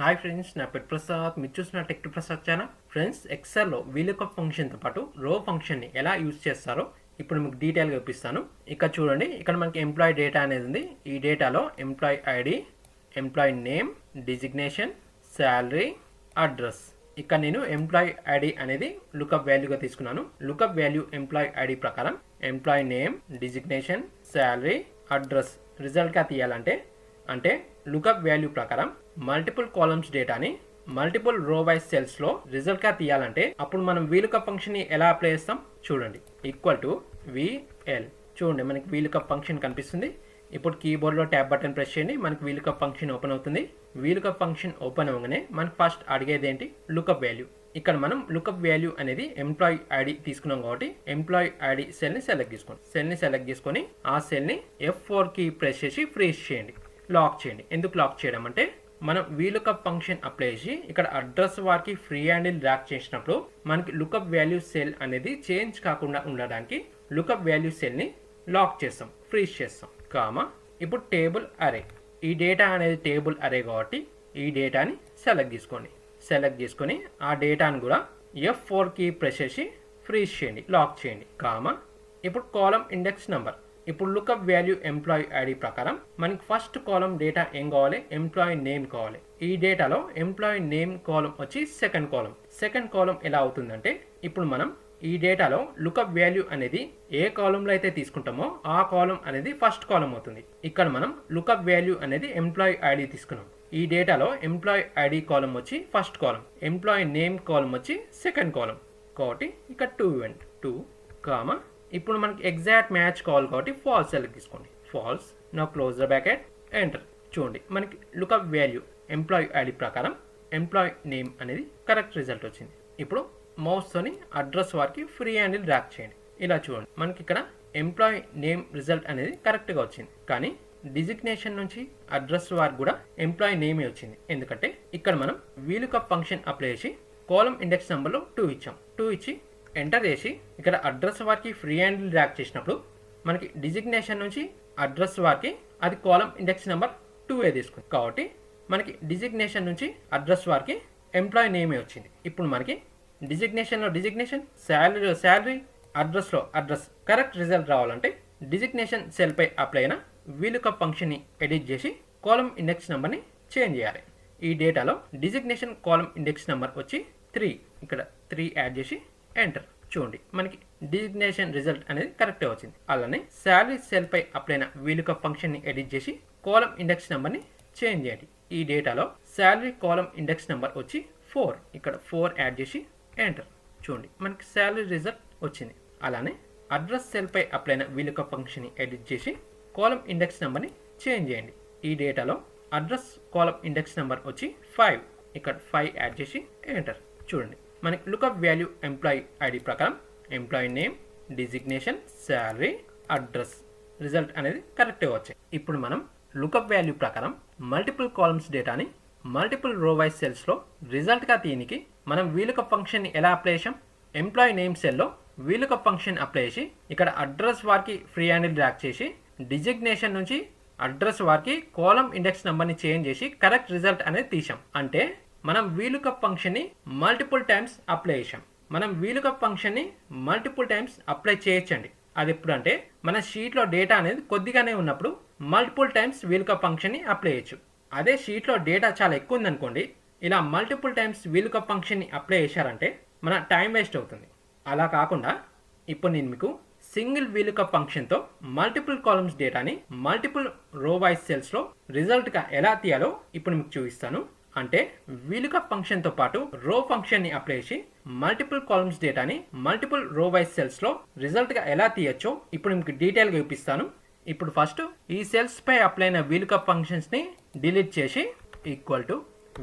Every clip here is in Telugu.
హాయ్ ఫ్రెండ్స్, నా పేరు ప్రసాద్. మీరు చూసిన టెక్ ప్రసాద్ ఛానల్. ఫ్రెండ్స్, ఎక్సెల్లో వీలుకప్ ఫంక్షన్తో పాటు రో ఫంక్షన్ని ఎలా యూజ్ చేస్తారో ఇప్పుడు మీకు డీటెయిల్గా చూపిస్తాను. ఇక్కడ చూడండి, ఇక్కడ మనకి ఎంప్లాయీ డేటా అనేది ఉంది. ఈ డేటాలో employee ID, employee name, designation, salary, address. ఇక్కడ నేను ఎంప్లాయీ ఐడి అనేది లుకప్ వాల్యూగా తీసుకున్నాను. లుకప్ వాల్యూ ఎంప్లాయీ ఐడి ప్రకారం employee name, designation, salary, address రిజల్ట్గా తీయాలంటే అంటే లుకప్ వాల్యూ ప్రకారం మల్టిపుల్ కాలమ్స్ డేటాని మల్టిపుల్ రో వైస్ సెల్స్లో రిజల్ట్గా తీయాలంటే అప్పుడు మనం వీలుకప్ ఫంక్షన్ని ఎలా అప్లై చేస్తాం చూడండి. Equal to VL. చూడండి, మనకి వీలుకప్ ఫంక్షన్ కనిపిస్తుంది. ఇప్పుడు కీబోర్డ్లో ట్యాబ్ బటన్ ప్రెస్ చేయండి, మనకి వీలుకప్ ఫంక్షన్ ఓపెన్ అవుతుంది. వీలుకప్ ఫంక్షన్ ఓపెన్ అవ్వగానే మనకి ఫస్ట్ అడిగేది ఏంటి? Lookup value. ఇక్కడ మనం లుకప్ వాల్యూ అనేది ఎంప్లాయీ ఐడి తీసుకున్నాం కాబట్టి ఎంప్లాయీ ఐడి సెల్ని సెలెక్ట్ చేసుకొని ఆ సెల్ని F4 కి ప్రెస్ చేసి ఫ్రీజ్ చేయండి, లాక్ చేయండి. ఎందుకు లాక్ చేయడం అంటే మనం వీలుకప్ ఫంక్షన్ అప్లై చేసి ఇక్కడ అడ్రస్ వారికి ఫ్రీ హ్యాండిల్ డ్రాగ్ చేసినప్పుడు మనకి లుకప్ వాల్యూ సెల్ అనేది చేంజ్ కాకుండా ఉండడానికి లుకప్ వాల్యూ సెల్ని లాక్ చేస్తాం, ఫ్రీజ్ చేస్తాం. ఇప్పుడు టేబుల్ అరే. ఈ డేటా అనేది టేబుల్ అరే కాబట్టి ఈ డేటాని సెలెక్ట్ చేసుకొని ఆ డేటాను కూడా F4 కి ప్రెస్ చేసి ఫ్రీజ్ చేయండి, లాక్ చేయండి. ఇప్పుడు కాలమ్ ఇండెక్స్ నెంబర్. ఇప్పుడు లుకప్ వాల్యూ ఎంప్లాయీ ఐడి ప్రకారం మనకి ఫస్ట్ కాలం డేటా ఏం కావాలి? ఎంప్లాయీ నేమ్ కావాలి. ఈ డేటాలో ఎంప్లాయీ నేమ్ కాలం వచ్చి సెకండ్ కాలం ఎలా అవుతుందంటే ఇప్పుడు మనం ఈ డేటాలో లుకప్ వాల్యూ అనేది ఏ కాలంలో అయితే తీసుకుంటామో ఆ కాలం అనేది ఫస్ట్ కాలం అవుతుంది. ఇక్కడ మనం లుకప్ వాల్యూ అనేది ఎంప్లాయీ ఐడి తీసుకున్నాం. ఈ డేటాలో ఎంప్లాయీ ఐడి కాలం వచ్చి ఫస్ట్ కాలం, ఎంప్లాయీ నేమ్ కాలం వచ్చి సెకండ్ కాలం కాబట్టి ఇక్కడ 2 ఇప్పుడు మనకి ఎగ్జాక్ట్ మ్యాచ్ కావాలి కాబట్టి ఫాల్స్ సెలెక్ట్ తీసుకోండి. ఫాల్స్. నా క్లోజ్ ద బ్రాకెట్, ఎంటర్. చూడండి, మనకి లుకప్ వాల్యూ ఎంప్లాయీ ఐడి ప్రకారం ఎంప్లాయీ నేమ్ అనేది కరెక్ట్ రిజల్ట్ వచ్చింది. ఇప్పుడు మౌస్తోని అడ్రస్ వారికి ఫ్రీ హ్యాండిల్ డ్రాగ్ చేయండి. ఇలా చూడండి, మనకి ఇక్కడ ఎంప్లాయీ నేమ్ రిజల్ట్ అనేది కరెక్ట్గా వచ్చింది. కానీ డిజిగ్నేషన్ నుంచి అడ్రస్ వారికి కూడా ఎంప్లాయీ నేమే వచ్చింది. ఎందుకంటే ఇక్కడ మనం వీలుకప్ ఫంక్షన్ అప్లై చేసి కాలమ్ ఇండెక్స్ నెంబర్లో 2 ఇచ్చాం. 2 ఇచ్చి ఎంటర్ చేసి ఇక్కడ అడ్రస్ వారికి ఫ్రీ హ్యాండిల్ డ్రాగ్ చేసినప్పుడు మనకి డిజిగ్నేషన్ నుంచి అడ్రస్ వారికి అది కాలమ్ ఇండెక్స్ నెంబర్ 2 తీసుకుంది. కాబట్టి మనకి డిజిగ్నేషన్ నుంచి అడ్రస్ వారికి ఎంప్లాయీ నేమే వచ్చింది. ఇప్పుడు మనకి డిజిగ్నేషన్లో డిజిగ్నేషన్, శాలరీ, అడ్రస్లో అడ్రస్ కరెక్ట్ రిజల్ట్ రావాలంటే డిజిగ్నేషన్ సెల్పై అప్లై అయిన వీలుకప్ ఫంక్షన్ని ఎడిట్ చేసి కాలమ్ ఇండెక్స్ నెంబర్ని చేంజ్ చేయాలి. ఈ డేటాలో డిజిగ్నేషన్ కాలమ్ ఇండెక్స్ నెంబర్ వచ్చి 3, ఇక్కడ 3 యాడ్ చేసి ఎంటర్. చూడండి, మనకి డిజిగ్నేషన్ రిజల్ట్ అనేది కరెక్టే వచ్చింది. అలానే శాలరీ సెల్ పై అప్లై అయిన వీలుకప్ ఫంక్షన్ని ఎడిట్ చేసి కాలమ్ ఇండెక్స్ నెంబర్ని చేంజ్ చేయండి. ఈ డేటాలో శాలరీ కాలమ్ ఇండెక్స్ నెంబర్ వచ్చి 4, ఇక్కడ 4 యాడ్ చేసి ఎంటర్. చూడండి, మనకి శాలరీ రిజల్ట్ వచ్చింది. అలానే అడ్రస్ సెల్ పై అప్లై అయిన వీలుకప్ ఫంక్షన్ని ఎడిట్ చేసి కాలమ్ ఇండెక్స్ నెంబర్ని చేంజ్ చేయండి. ఈ డేటాలో అడ్రస్ కాలమ్ ఇండెక్స్ నెంబర్ వచ్చి 5, ఇక్కడ 5 యాడ్ చేసి ఎంటర్. చూడండి, మనకి లుకప్ వాల్యూ ఎంప్లాయీ ఐడి ప్రకారం employee name, designation, salary, address result అనేది కరెక్ట్గా వచ్చాయి. ఇప్పుడు మనం లుకప్ వాల్యూ ప్రకారం మల్టిపుల్ కాలమ్స్ డేటాని మల్టిపుల్ రో వైస్ సెల్స్లో రిజల్ట్గా తీయనికి మనం వీలుకప్ ఫంక్షన్ని ఎలా అప్లై చేసాం? ఎంప్లాయీ నేమ్ సెల్లో వీలుకప్ ఫంక్షన్ అప్లై చేసి ఇక్కడ అడ్రస్ వారికి ఫ్రీ హ్యాండిల్ డ్రాగ్ చేసి డిజిగ్నేషన్ నుంచి అడ్రస్ వారికి కాలమ్ ఇండెక్స్ నెంబర్ని చేంజ్ చేసి కరెక్ట్ రిజల్ట్ అనేది తీసాం. అంటే మనం వీలుకప్ ఫంక్షన్ని మల్టిపుల్ టైమ్స్ అప్లై చేసాం. మనం వీలుకప్ ఫంక్షన్ని మల్టిపుల్ టైమ్స్ అప్లై చేయొచ్చండి. అది ఎప్పుడు అంటే మన షీట్లో డేటా అనేది కొద్దిగానే ఉన్నప్పుడు మల్టిపుల్ టైమ్స్ వీలుకప్ ఫంక్షన్ని అప్లై చేయొచ్చు. అదే షీట్లో డేటా చాలా ఎక్కువ ఉందనుకోండి, ఇలా మల్టిపుల్ టైమ్స్ వీలుకప్ ఫంక్షన్ని అప్లై చేశారంటే మన టైం వేస్ట్ అవుతుంది. అలా కాకుండా ఇప్పుడు నేను మీకు సింగిల్ వీలుకప్ ఫంక్షన్తో మల్టిపుల్ కాలమ్స్ డేటాని మల్టిపుల్ రో వైస్ సెల్స్లో రిజల్ట్గా ఎలా తీయాలో ఇప్పుడు మీకు చూపిస్తాను. అంటే వీలుకప్ ఫంక్షన్తో పాటు రో ఫంక్షన్ని అప్లై చేసి మల్టిపుల్ కాలమ్స్ డేటాని మల్టిపుల్ రో వైస్ సెల్స్లో రిజల్ట్గా ఎలా తీయచ్చో ఇప్పుడు మీకు డీటెయిల్గా చూపిస్తాను. ఇప్పుడు ఫస్ట్ ఈ సెల్స్ పై అప్లై అయిన వీలుకప్ ఫంక్షన్స్ని డిలీట్ చేసి ఈక్వల్ టు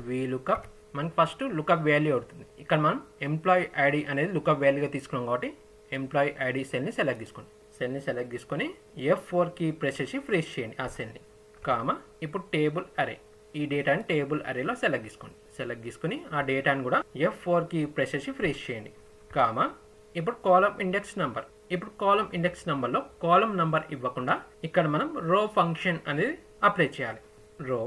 వీలుకప్. మనకి ఫస్ట్ లుకప్ వాల్యూ అవుతుంది. ఇక్కడ మనం ఎంప్లాయీ ఐడి అనేది లుకప్ వాల్యూగా తీసుకున్నాం కాబట్టి ఎంప్లాయీ ఐడి సెల్ని సెలెక్ట్ చేసుకొని F4 కి ప్రెస్ చేసి ఫ్రీజ్ చేయండి ఆ సెల్ని. ఇప్పుడు టేబుల్ అరే. ఈ డేటాని టేబుల్ అరేలో సెలెక్ట్ చేసుకొని ఆ డేటాని కూడా F4 కి ప్రెస్ చేసి ఫ్రీజ్ చేయండి. ఇప్పుడు కాలమ్ ఇండెక్స్ నెంబర్. ఇప్పుడు కాలమ్ ఇండెక్స్ నెంబర్లో కాలమ్ నెంబర్ ఇవ్వకుండా ఇక్కడ మనం రో ఫంక్షన్ అనేది అప్లై చేయాలి. రో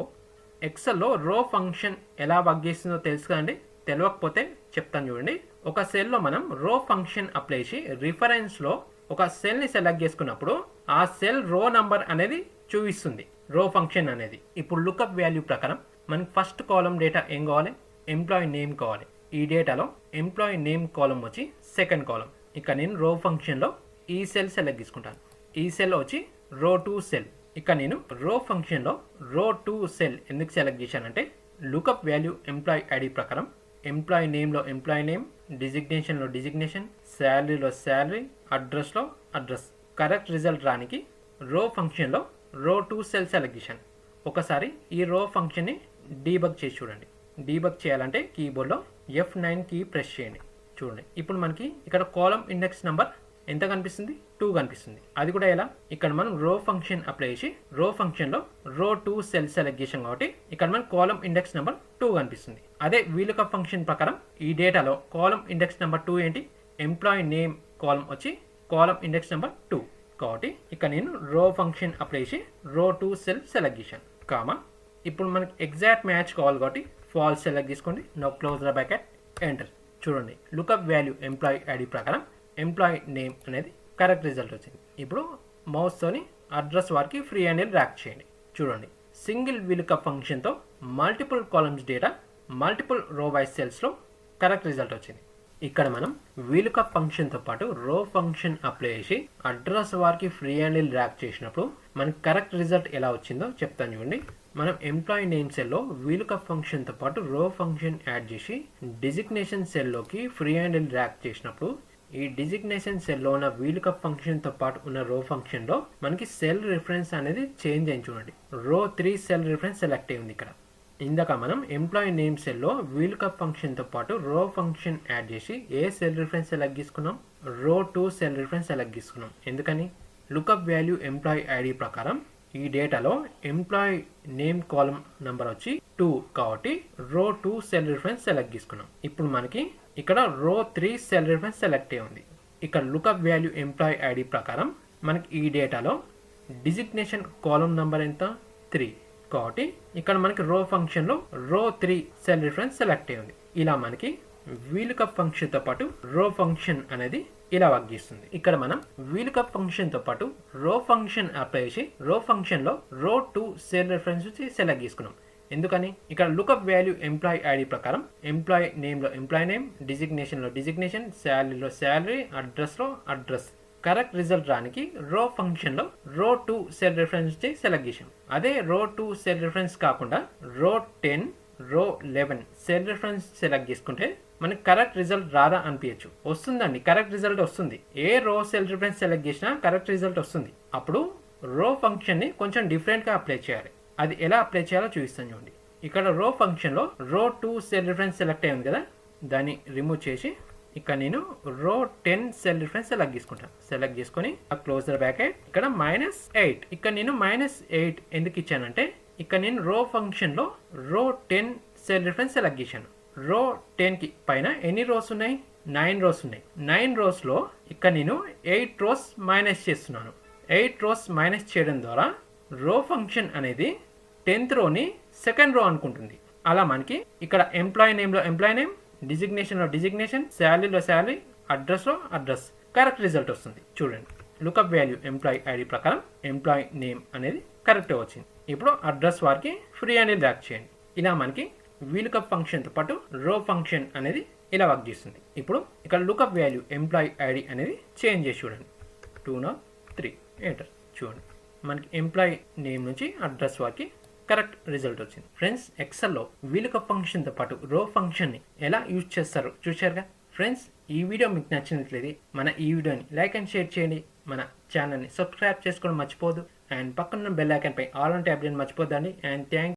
ఎక్సెల్లో రో ఫంక్షన్ ఎలా వర్క్ చేస్తుందో తెలుసు కదండి. తెలియకపోతే చెప్తాను చూడండి. ఒక సెల్లో మనం రో ఫంక్షన్ అప్లై చేసి రిఫరెన్స్లో ఒక సెల్ని సెలెక్ట్ చేసుకున్నప్పుడు ఆ సెల్ రో నంబర్ అనేది చూపిస్తుంది రో ఫంక్షన్ అనేది. ఇప్పుడు లుకప్ వాల్యూ ప్రకారం మనకి ఫస్ట్ కాలం డేటా ఏం కావాలి, ఎంప్లాయీ నేమ్ కావాలి. ఈ డేటాలో ఎంప్లాయీ నేమ్ కాలం వచ్చి సెకండ్ కాలం. ఇక నేను రో ఫంక్షన్లో ఈ సెల్ సెలెక్ట్ చేసుకుంటాను. ఈ సెల్ వచ్చి రో 2 సెల్. ఇక నేను రో ఫంక్షన్లో రో 2 సెల్ ఎందుకు సెలెక్ట్ చేశానంటే లుకప్ వాల్యూ ఎంప్లాయీ ఐడి ప్రకారం ఎంప్లాయీ నేమ్లో ఎంప్లాయీ నేమ్, డిజిగ్నేషన్లో డిజిగ్నేషన్, శాలరీలో శాలరీ, అడ్రస్లో అడ్రస్. కరెక్ట్ రిజల్ట్ రానికి రో ఫంక్షన్లో రో 2 సెల్ సెలెక్ట్ చేశాను. ఒకసారి ఈ రో ఫంక్షన్ని డీబగ్ చేసి చూడండి. డీబగ్ చేయాలంటే కీబోర్డ్లో F9 కీ ప్రెస్ చేయండి. చూడండి ఇప్పుడు మనకి ఇక్కడ కాలం ఇండెక్స్ నెంబర్ ఎంత కనిపిస్తుంది, 2 కనిపిస్తుంది. అది కూడా ఎలా, ఇక్కడ మనం రో ఫంక్షన్ అప్లై చేసి రో ఫంక్షన్లో రో 2 సెల్ సెలెక్ట్ చేసాం కాబట్టి ఇక్కడ మనకి కాలం ఇండెక్స్ నెంబర్ 2 కనిపిస్తుంది. అదే VLOOKUP ఫంక్షన్ ప్రకారం ఈ డేటాలో కాలం ఇండెక్స్ నెంబర్ 2 ఏంటి, ఎంప్లాయీ నేమ్ కాలం వచ్చి కాలం ఇండెక్స్ నెంబర్ 2 కాబట్టి ఇక్కడ నేను రో ఫంక్షన్ అప్లై చేసి రో 2 సెల్ సెలెక్ట్ చేశాను. కామా ఇప్పుడు మనకి ఎగ్జాక్ట్ మ్యాచ్ కావాలి కాబట్టి ఫాల్స్ సెలెక్ట్ చేసుకోండి. No close the bracket, enter. చూడండి లుకప్ వాల్యూ ఎంప్లాయీ ఐడి ప్రకారం ఎంప్లాయీ నేమ్ అనేది కరెక్ట్ రిజల్ట్ వచ్చింది. ఇప్పుడు మౌస్తోని అడ్రస్ వారికి ఫ్రీ హ్యాండిల్ ర్యాక్ చేయండి. చూడండి సింగిల్ VLOOKUP ఫంక్షన్తో multiple columns data multiple row wise సెల్స్లో కరెక్ట్ రిజల్ట్ వచ్చింది. ఇక్కడ మనం VLOOKUP ఫంక్షన్తో పాటు రో ఫంక్షన్ అప్లై చేసి అడ్రస్ వారికి ఫ్రీ హ్యాండిల్ ర్యాక్ చేసినప్పుడు మనకి కరెక్ట్ రిజల్ట్ ఎలా వచ్చిందో చెప్తాను చూడండి. మనం ఎంప్లాయీ నేమ్ సెల్లో VLOOKUP ఫంక్షన్తో పాటు రో ఫంక్షన్ యాడ్ చేసి డిజిగ్నేషన్ సెల్లోకి ఫ్రీ హ్యాండిల్ ర్యాక్ చేసినప్పుడు ఈ డిజిగ్నేషన్ సెల్లో ఉన్న VLOOKUP ఫంక్షన్తో పాటు ఉన్న రో ఫంక్షన్లో మనకి సెల్ రిఫరెన్స్ అనేది చేంజ్ అయింది. చూడండి రో 3 సెల్ రిఫరెన్స్ సెలెక్ట్ అయింది. ఇక్కడ ఇందాక మనం ఎంప్లాయీ నేమ్ సెల్లో VLOOKUP ఫంక్షన్తో పాటు రో ఫంక్షన్ యాడ్ చేసి ఏ సెల్ రిఫరెన్స్ సెలెక్ట్ చేసుకున్నాం, రో 2 సెల్ రిఫరెన్స్ సెలెక్ట్ చేసుకున్నాం. ఎందుకని, లుకప్ వాల్యూ ఎంప్లాయీ ఐడి ప్రకారం ఈ డేటాలో ఎంప్లాయీ నేమ్ కాలం నెంబర్ వచ్చి 2 కాబట్టి రో 2 సెల్ రిఫరెన్స్ సెలెక్ట్ చేసుకున్నాం. ఇప్పుడు మనకి ఇక్కడ రో 3 సెల్ రిఫరెన్స్ సెలెక్ట్ అయి ఉంది. ఇక్కడ లుకప్ వాల్యూ ఎంప్లాయీ ఐడి ప్రకారం మనకి ఈ డేటాలో డిజిగ్నేషన్ కాలం నెంబర్ ఎంత, 3 కాబట్టి ఇక్కడ మనకి రో ఫంక్షన్లో రో 3 సెల్ రిఫరెన్స్ సెలెక్ట్ అయి ఉంది. ఇలా మనకి VLOOKUP ఫంక్షన్తో పాటు రో ఫంక్షన్ అనేది ఇలా వర్క్ చేస్తుంది. ఇక్కడ మనం VLOOKUP ఫంక్షన్తో పాటు రో ఫంక్షన్ అప్లై చేసి రో ఫంక్షన్లో రో 2 సెల్ రిఫరెన్స్ సెలెక్ట్ చేసుకున్నాం. ఎందుకని, ఇక్కడ లుకప్ వాల్యూ ఎంప్లాయీ ఐడి ప్రకారం ఎంప్లాయీ నేమ్లో ఎంప్లాయీ నేమ్, డిజిగ్నేషన్లో డిజిగ్నేషన్, శాలరీలో శాలరీ, అడ్రస్లో అడ్రస్. కరెక్ట్ రిజల్ట్ రానికి రో ఫంక్షన్లో రో 2 సెల్ రిఫరెన్స్ సెలెక్ట్ చేసాం. అదే రో 2 సెల్ రిఫరెన్స్ కాకుండా రో 10, రో 11 సెల్ రిఫరెన్స్ సెలెక్ట్ చేసుకుంటే మనకి కరెక్ట్ రిజల్ట్ రాదా అనిపించచ్చు. వస్తుందండి, కరెక్ట్ రిజల్ట్ వస్తుంది. ఏ రో సెల్ రిఫరెన్స్ సెలెక్ట్ చేసినా కరెక్ట్ రిజల్ట్ వస్తుంది. అప్పుడు రో ఫంక్షన్ని కొంచెం డిఫరెంట్గా అప్లై చేయాలి. అది ఎలా అప్లై చేయాలో చూపిస్తాను చూడండి. ఇక్కడ రో ఫంక్షన్లో రో 2 సెల్ రిఫరెన్స్ సెలెక్ట్ అయ్యింది కదా, దాన్ని రిమూవ్ చేసి ఇక్కడ నేను రో 10 సెల్ రిఫరెన్స్ సెలెక్ట్ చేసుకుంటాను. సెలెక్ట్ చేసుకొని క్లోజ్ ద బ్రాకెట్, ఇక్కడ -8. ఇక్కడ నేను -8 ఎందుకు ఇచ్చానంటే ఇక్కడ నేను రో ఫంక్షన్లో రో 10 సెల్ రిఫరెన్స్ సెలెక్ట్ చేశాను. రో 10కి పైన ఎన్ని రోస్ ఉన్నాయి, 9 రోస్ ఉన్నాయి. 9 రోస్లో ఇక్కడ నేను 8 రోస్ మైనస్ చేస్తున్నాను. 8 రోస్ మైనస్ చేయడం ద్వారా రో ఫంక్షన్ అనేది 10th రోని సెకండ్ రో అనుకుంటుంది. అలా మనకి ఇక్కడ ఎంప్లాయీ నేమ్లో ఎంప్లాయీ నేమ్, డిజిగ్నేషన్లో డిజిగ్నేషన్, శాలరీలో శాలరీ, అడ్రస్లో అడ్రస్ కరెక్ట్ రిజల్ట్ వస్తుంది. చూడండి లుకప్ వాల్యూ ఎంప్లాయీ ఐడి ప్రకారం ఎంప్లాయీ నేమ్ అనేది కరెక్ట్గా వచ్చింది. ఇప్పుడు అడ్రస్ వారికి ఫ్రీ అనేది ర్యాక్ చేయండి. ఇలా మనకి VLOOKUP ఫంక్షన్తో పాటు రో ఫంక్షన్ అనేది ఇలా వర్క్ చేస్తుంది. ఇప్పుడు ఇక్కడ లుకప్ వాల్యూ ఎంప్లాయీ ఐడి అనేది చేంజ్ చేసి చూడండి. 203 ఎంటర్. చూడండి మనకి ఎంప్లాయీ నేమ్ నుంచి అడ్రస్ వారికి కరెక్ట్ రిజల్ట్ వచ్చింది. ఫ్రెండ్స్, ఎక్సెల్లో VLOOKUP ఫంక్షన్తో పాటు రో ఫంక్షన్ని ఎలా యూజ్ చేస్తారో చూశారుగా. ఫ్రెండ్స్, ఈ వీడియో మీకు నచ్చినట్లయితే మన ఈ వీడియోని లైక్ అండ్ షేర్ చేయండి. మన ఛానల్ని సబ్స్క్రైబ్ చేసుకోవడం మర్చిపోదు. అండ్ పక్కన బెల్ ఐకాన్ పై ఆల్ ఆన్ ట్యాప్ చేయడం మర్చిపోద్దండి. And thank